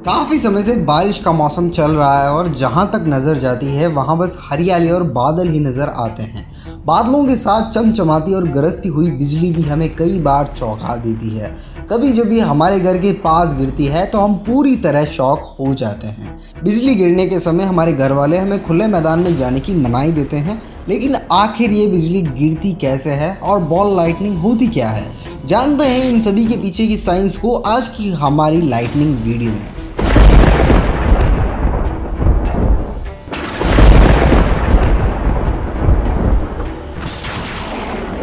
काफ़ी समय से बारिश का मौसम चल रहा है और जहाँ तक नज़र जाती है वहाँ बस हरियाली और बादल ही नज़र आते हैं। बादलों के साथ चमचमाती और गरजती हुई बिजली भी हमें कई बार चौंका देती है। कभी जब ये हमारे घर के पास गिरती है तो हम पूरी तरह शॉक हो जाते हैं। बिजली गिरने के समय हमारे घर वाले हमें खुले मैदान में जाने की मनाही देते हैं, लेकिन आखिर ये बिजली गिरती कैसे है और बॉल लाइटनिंग होती क्या है, जानते हैं इन सभी के पीछे की साइंस को आज की हमारी लाइटनिंग वीडियो में।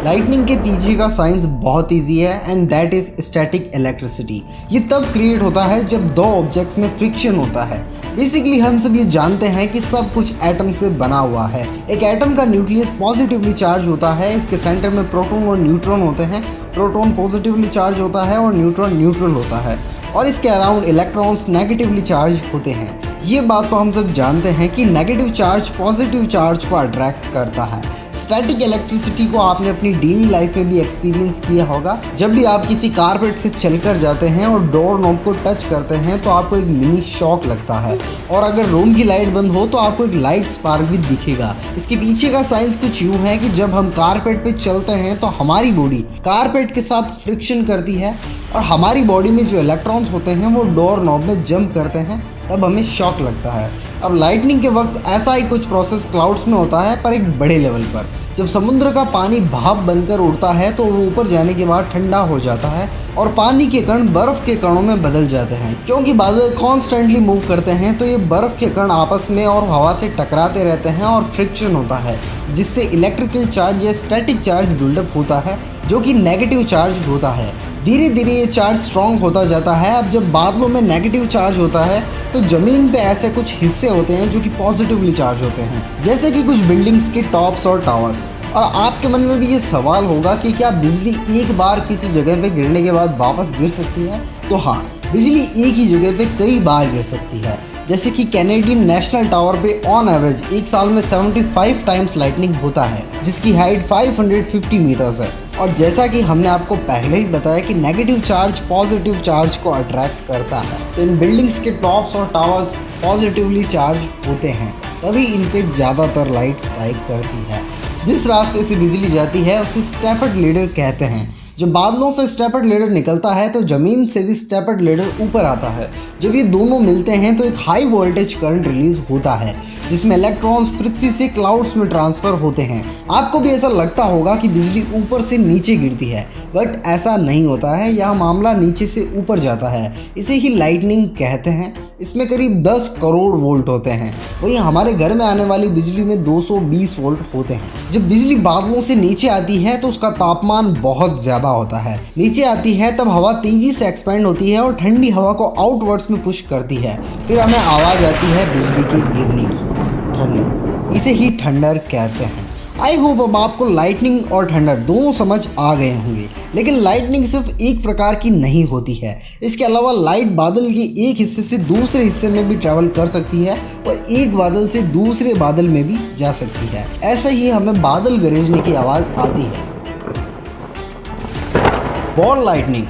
लाइटनिंग के पीछे का साइंस बहुत इजी है and that is static electricity. ये तब क्रिएट होता है जब दो ऑब्जेक्ट्स में फ्रिक्शन होता है। बेसिकली हम सब ये जानते हैं कि सब कुछ एटम से बना हुआ है। एक एटम का न्यूक्लियस पॉजिटिवली चार्ज होता है, इसके सेंटर में प्रोटॉन और न्यूट्रॉन होते हैं। प्रोटॉन पॉजिटिवली चार्ज होता है और न्यूट्रॉन न्यूट्रल होता है, और इसके अराउंड इलेक्ट्रॉन्स नेगेटिवली चार्ज होते हैं। ये बात तो हम सब जानते हैं कि नेगेटिव चार्ज पॉजिटिव चार्ज को अट्रैक्ट करता है। स्टैटिक इलेक्ट्रिसिटी को आपने अपनी डेली लाइफ में भी एक्सपीरियंस किया होगा। जब भी आप किसी कारपेट से चलकर जाते हैं और डोर नॉब को टच करते हैं तो आपको एक मिनी शॉक लगता है, और अगर रूम की लाइट बंद हो तो आपको एक लाइट स्पार्क भी दिखेगा। इसके पीछे का साइंस कुछ यूँ है कि जब हम कारपेट पे चलते हैं तो हमारी बॉडी कारपेट के साथ फ्रिक्शन करती है और हमारी बॉडी में जो इलेक्ट्रॉन्स होते हैं वो डोर नॉब में जंप करते हैं, तब हमें शॉक लगता है। अब लाइटनिंग के वक्त ऐसा ही कुछ प्रोसेस क्लाउड्स में होता है, पर एक बड़े लेवल पर। जब समुद्र का पानी भाप बनकर उड़ता है तो वो ऊपर जाने के बाद ठंडा हो जाता है और पानी के कण बर्फ़ के कणों में बदल जाते हैं। क्योंकि बादल कॉन्स्टेंटली मूव करते हैं तो ये बर्फ़ के कण आपस में और हवा से टकराते रहते हैं और फ्रिक्शन होता है, जिससे इलेक्ट्रिकल चार्ज या स्टैटिक चार्ज बिल्डअप होता है, जो कि नेगेटिव चार्ज होता है। धीरे धीरे ये चार्ज स्ट्रॉन्ग होता जाता है। अब जब बादलों में नेगेटिव चार्ज होता है तो ज़मीन पे ऐसे कुछ हिस्से होते हैं जो कि पॉजिटिवली चार्ज होते हैं, जैसे कि कुछ बिल्डिंग्स के टॉप्स और टावर्स। और आपके मन में भी ये सवाल होगा कि क्या बिजली एक बार किसी जगह पे गिरने के बाद वापस गिर सकती है? तो हाँ, बिजली एक ही जगह पे कई बार गिर सकती है। जैसे कि कैनेडियन नेशनल टावर पे ऑन एवरेज एक साल में 75 टाइम्स लाइटनिंग होता है, जिसकी हाइट 550 मीटर्स है। और जैसा कि हमने आपको पहले ही बताया कि नेगेटिव चार्ज पॉजिटिव चार्ज को अट्रैक्ट करता है, तो इन बिल्डिंग्स के टॉप्स और टावर्स पॉजिटिवली चार्ज होते हैं, तभी इन पे ज़्यादातर लाइट स्ट्राइक करती है। जिस रास्ते से बिजली जाती है उसे स्टेपर्ड लेडर कहते हैं। जब बादलों से स्टेपर्ड लेडर निकलता है तो ज़मीन से भी स्टेपर्ड लेडर ऊपर आता है। जब ये दोनों मिलते हैं तो एक हाई वोल्टेज करंट रिलीज होता है, जिसमें इलेक्ट्रॉन्स पृथ्वी से क्लाउड्स में ट्रांसफ़र होते हैं। आपको भी ऐसा लगता होगा कि बिजली ऊपर से नीचे गिरती है, बट ऐसा नहीं होता है। यह मामला नीचे से ऊपर जाता है। इसे ही लाइटनिंग कहते हैं। इसमें करीब 10 करोड़ वोल्ट होते हैं। वहीं हमारे घर में आने वाली बिजली में 220 वोल्ट होते हैं। जब बिजली बादलों से नीचे आती है तो उसका तापमान बहुत ज़्यादा होता है। नीचे आती है तब हवा तेजी से एक्सपेंड होती है और ठंडी हवा को आउटवर्ड्स में पुश करती है। फिर हमें आवाज़ आती है बिजली के गिरने की, ठंडर। इसे ही ठंडर कहते हैं। आई होप अब आपको लाइटनिंग और ठंडर दोनों समझ आ गए होंगे। लेकिन लाइटनिंग सिर्फ एक प्रकार की नहीं होती है। इसके अलावा लाइट बादल के एक हिस्से से दूसरे हिस्से में भी ट्रैवल कर सकती है और एक बादल से दूसरे बादल में भी जा सकती है। ऐसे ही हमें बादल गरजने की आवाज़ आती है। Ball lightning.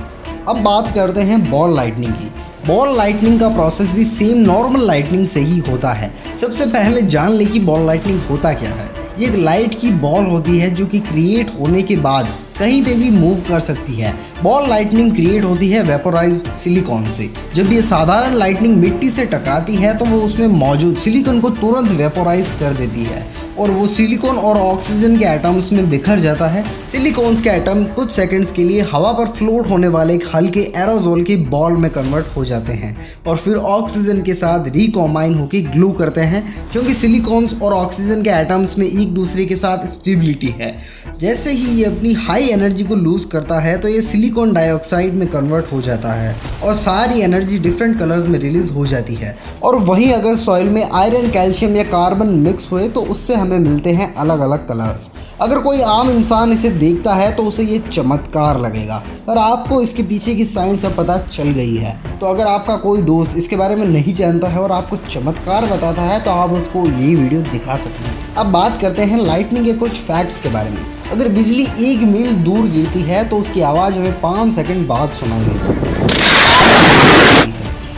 अब बात करते हैं बॉल लाइटनिंग की। बॉल लाइटनिंग का प्रोसेस भी सेम नॉर्मल लाइटनिंग से ही होता है। सबसे पहले जान ले कि बॉल लाइटनिंग होता क्या है। ये एक लाइट की बॉल होती है जो कि क्रिएट होने के बाद कहीं पे भी मूव कर सकती है। बॉल लाइटनिंग क्रिएट होती है वेपोराइज्ड सिलिकॉन से। जब ये साधारण लाइटनिंग मिट्टी से टकराती है तो वो उसमें मौजूद सिलिकॉन को तुरंत वेपोराइज कर देती है और वो सिलिकॉन और ऑक्सीजन के एटम्स में बिखर जाता है। सिलिकॉन्स के एटम कुछ सेकंड्स के लिए हवा पर फ्लोट होने वाले एक हल्के एरोजोल के बॉल में कन्वर्ट हो जाते हैं और फिर ऑक्सीजन के साथ रिकॉम्बाइन होकर ग्लू करते हैं, क्योंकि सिलिकॉन्स और ऑक्सीजन के एटम्स में एक दूसरे के साथ स्टेबिलिटी है। जैसे ही ये अपनी हाई एनर्जी को लूज करता है तो ये सिलिकॉन डाइऑक्साइड में कन्वर्ट हो जाता है और सारी एनर्जी डिफरेंट कलर्स में रिलीज हो जाती है। और वहीं अगर सॉइल में आयरन, कैल्शियम या कार्बन मिक्स हुए तो उससे हमें मिलते हैं अलग अलग कलर्स। अगर कोई आम इंसान इसे देखता है तो उसे ये चमत्कार लगेगा, पर आपको इसके पीछे की साइंस अब पता चल गई है। तो अगर आपका कोई दोस्त इसके बारे में नहीं जानता है और आपको चमत्कार बताता है तो आप उसको ये वीडियो दिखा सकते हैं। अब बात करते हैं लाइटनिंग के कुछ फैक्ट्स के बारे में। अगर बिजली 1 मील दूर गिरती है तो उसकी आवाज़ हमें 5 सेकंड बाद सुनाई देती है।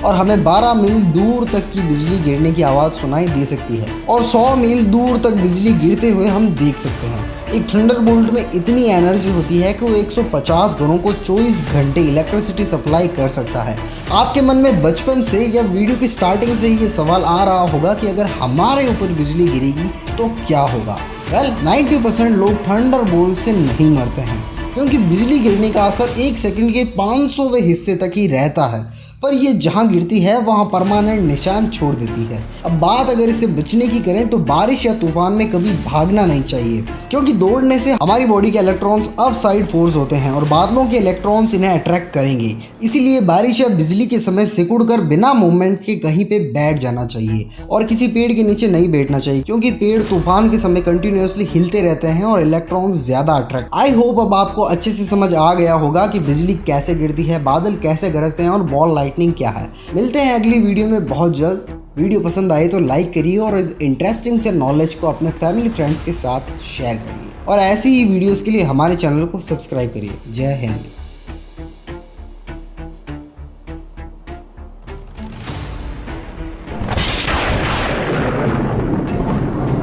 और हमें 12 मील दूर तक की बिजली गिरने की आवाज़ सुनाई दे सकती है और 100 मील दूर तक बिजली गिरते हुए हम देख सकते हैं। एक थंडरबोल्ट में इतनी एनर्जी होती है कि वो 150 घरों को 24 घंटे इलेक्ट्रिसिटी सप्लाई कर सकता है। आपके मन में बचपन से या वीडियो की स्टार्टिंग से ये सवाल आ रहा होगा कि अगर हमारे ऊपर बिजली गिरेगी तो क्या होगा। वेल 90% लोग थंडरबोल्ट से नहीं मरते हैं, क्योंकि बिजली गिरने का असर 1 सेकंड के 500वें हिस्से तक ही रहता है, पर ये जहाँ गिरती है वहाँ परमानेंट निशान छोड़ देती है। अब बात अगर इससे बचने की करें तो बारिश या तूफान में कभी भागना नहीं चाहिए, क्योंकि दौड़ने से हमारी बॉडी के इलेक्ट्रॉन्स अपसाइड फोर्स होते हैं और बादलों के इलेक्ट्रॉन्स इन्हें अट्रैक्ट करेंगे। इसीलिए बारिश या बिजली के समय सिकुड़कर बिना मूवमेंट के कहीं पे बैठ जाना चाहिए और किसी पेड़ के नीचे नहीं बैठना चाहिए, क्योंकि पेड़ तूफान के समय कंटिन्यूसली हिलते रहते हैं और इलेक्ट्रॉन्स ज्यादा अट्रैक्ट। आई होप अब आपको अच्छे से समझ आ गया होगा कि बिजली कैसे गिरती है, बादल कैसे गरजते हैं और बॉल लाइटनिंग क्या है। मिलते हैं अगली वीडियो में बहुत जल्द। वीडियो पसंद आए तो लाइक करिए और इस इंटरेस्टिंग से नॉलेज को अपने फैमिली फ्रेंड्स के साथ शेयर करिए और ऐसी ही वीडियोस के लिए हमारे चैनल को सब्सक्राइब करिए। जय हिंद।